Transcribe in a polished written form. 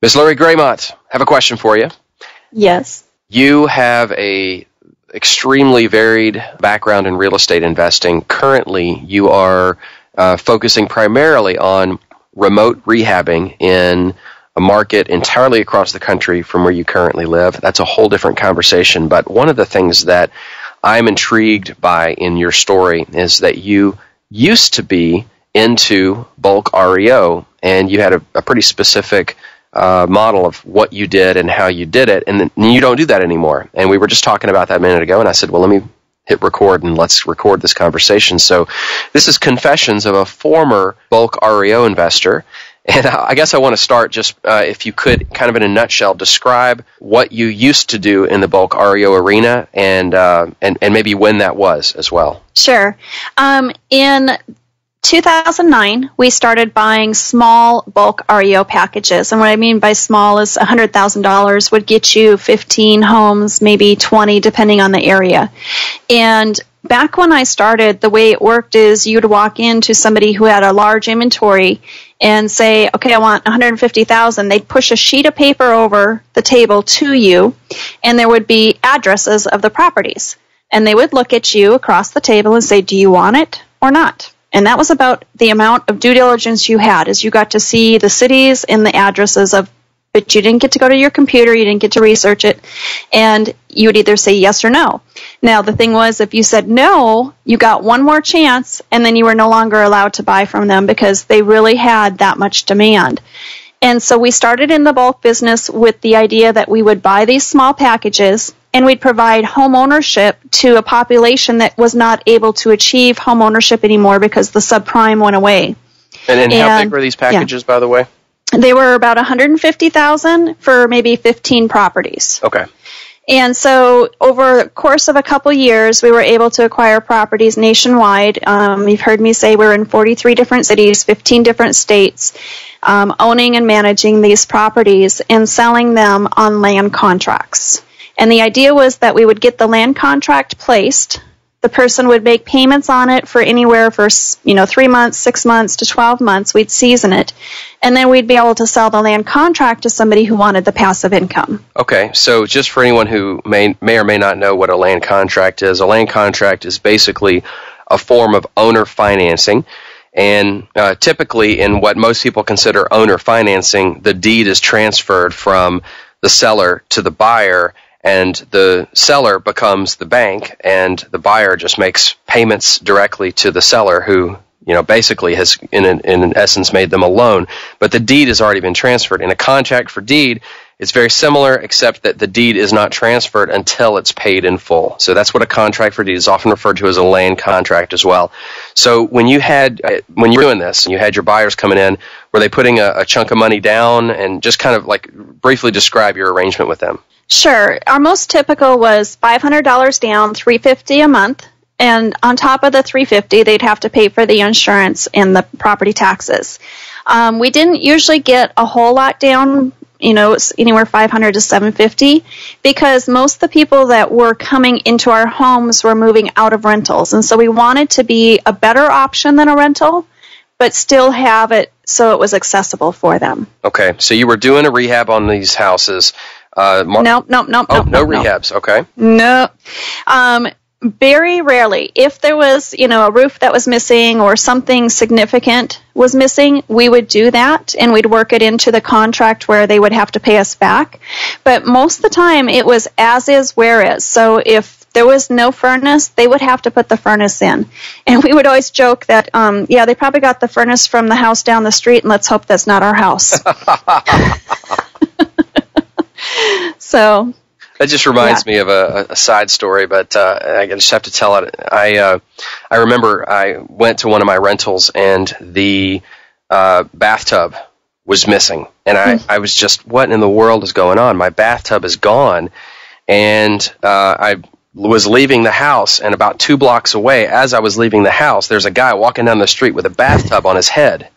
Ms. Lori Graymont, have a question for you. Yes. You have a extremely varied background in real estate investing. Currently, you are focusing primarily on remote rehabbing in a market entirely across the country from where you currently live. That's a whole different conversation. But one of the things that I'm intrigued by in your story is that you used to be into bulk REO, and you had a pretty specific model of what you did and how you did it, and you don't do that anymore. And we were just talking about that a minute ago, and I said, well, let me hit record and let's record this conversation. So this is Confessions of a Former Bulk REO Investor. And I guess I want to start just, if you could, kind of in a nutshell, describe what you used to do in the bulk REO arena and maybe when that was as well. Sure. In 2009, we started buying small bulk REO packages. And what I mean by small is $100,000 would get you 15 homes, maybe 20, depending on the area. And back when I started, the way it worked is you'd walk into somebody who had a large inventory and say, okay, I want $150,000. They'd push a sheet of paper over the table to you, and there would be addresses of the properties. And they would look at you across the table and say, do you want it or not? And that was about the amount of due diligence you had, as you got to see the cities and the addresses of, but you didn't get to go to your computer, you didn't get to research it, and you would either say yes or no. Now, the thing was, if you said no, you got one more chance, and then you were no longer allowed to buy from them because they really had that much demand. And so we started in the bulk business with the idea that we would buy these small packages and we'd provide home ownership to a population that was not able to achieve home ownership anymore because the subprime went away. And how big were these packages, by the way? They were about $150,000 for maybe 15 properties. Okay. And so over the course of a couple years, we were able to acquire properties nationwide. You've heard me say we're in 43 different cities, 15 different states, owning and managing these properties and selling them on land contracts. And the idea was that we would get the land contract placed. The person would make payments on it for anywhere for 3 months, 6 months to 12 months. We'd season it. And then we'd be able to sell the land contract to somebody who wanted the passive income. Okay, so just for anyone who may or may not know what a land contract is, a land contract is basically a form of owner financing. And typically in what most people consider owner financing, the deed is transferred from the seller to the buyer, and the seller becomes the bank, and the buyer just makes payments directly to the seller, who basically has, in essence, made them a loan. But the deed has already been transferred. In a contract for deed, it's very similar, except that the deed is not transferred until it's paid in full. So that's what a contract for deed is, often referred to as a land contract as well. So when you were doing this, and you had your buyers coming in, were they putting a chunk of money down? And just kind of like briefly describe your arrangement with them. Sure. Our most typical was $500 down, $350 a month. And on top of the $350, they'd have to pay for the insurance and the property taxes. We didn't usually get a whole lot down, anywhere $500 to $750, because most of the people that were coming into our homes were moving out of rentals. And so we wanted to be a better option than a rental, but still have it so it was accessible for them. Okay, so you were doing a rehab on these houses. No rehabs. Okay. No. Very rarely. If there was, a roof that was missing or something significant was missing, we would do that, and we'd work it into the contract where they would have to pay us back. But most of the time, it was as is, where is. So if there was no furnace, they would have to put the furnace in. And we would always joke that, they probably got the furnace from the house down the street, and let's hope that's not our house. So that just reminds me of a side story, but I just have to tell it. I remember I went to one of my rentals, and the bathtub was missing, and I was just, what in the world is going on? My bathtub is gone, and I was leaving the house, and about 2 blocks away, as I was leaving the house, there's a guy walking down the street with a bathtub on his head.